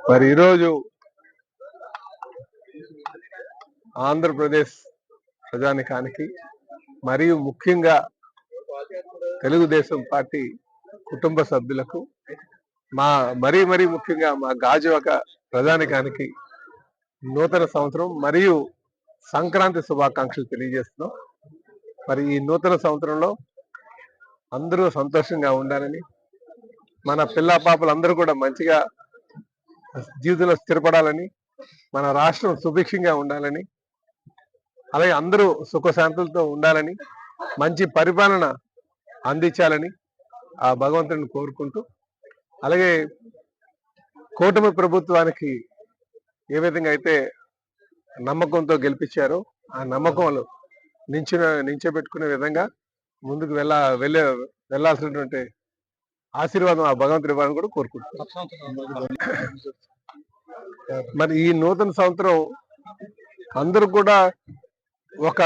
మరి ఈరోజు ఆంధ్రప్రదేశ్ ప్రజానికానికి మరియు ముఖ్యంగా తెలుగుదేశం పార్టీ కుటుంబ సభ్యులకు మరీ ముఖ్యంగా మా గాజువాక ప్రజానికానికి నూతన సంవత్సరం మరియు సంక్రాంతి శుభాకాంక్షలు తెలియజేస్తున్నాం. మరి ఈ నూతన సంవత్సరంలో అందరూ సంతోషంగా ఉండాలని, మన పిల్ల పాపలందరూ కూడా మంచిగా జీవితంలో స్థిరపడాలని, మన రాష్ట్రం సుభిక్షంగా ఉండాలని, అలాగే అందరూ సుఖశాంతులతో ఉండాలని, మంచి పరిపాలన అందించాలని ఆ భగవంతుడిని కోరుకుంటూ, అలాగే కూటమి ప్రభుత్వానికి ఏ విధంగా అయితే నమ్మకంతో గెలిపించారో ఆ నమ్మకంలో నించోబెట్టుకునే విధంగా ముందుకు వెళ్ళాల్సినటువంటి ఆశీర్వాదం ఆ భగవంతుడి ఇవ్వాలని కూడా కోరుకుంటున్నాం. మరి ఈ నూతన సంవత్సరం అందరూ కూడా ఒక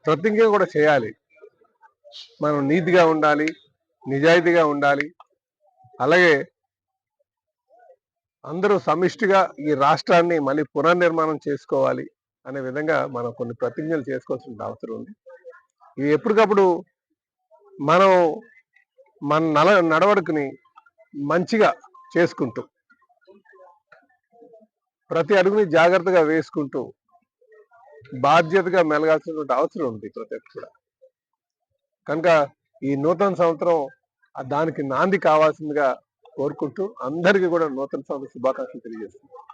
ప్రతిజ్ఞ కూడా చేయాలి. మనం నీతిగా ఉండాలి, నిజాయితీగా ఉండాలి, అలాగే అందరూ సమిష్టిగా ఈ రాష్ట్రాన్ని మళ్ళీ పునర్నిర్మాణం చేసుకోవాలి అనే విధంగా మనం కొన్ని ప్రతిజ్ఞలు చేసుకోవాల్సిన అవసరం ఉంది. ఇవి ఎప్పటికప్పుడు మనం మన నడవడికని మంచిగా చేసుకుంటూ, ప్రతి అడుగుని జాగ్రత్తగా వేసుకుంటూ బాధ్యతగా మెలగాల్సినటువంటి అవసరం ఉంది ప్రతి ఒక్కరు కూడా. కనుక ఈ నూతన సంవత్సరం దానికి నాంది కావాల్సిందిగా కోరుకుంటూ అందరికీ కూడా నూతన సంవత్సర శుభాకాంక్షలు తెలియజేస్తున్నాం.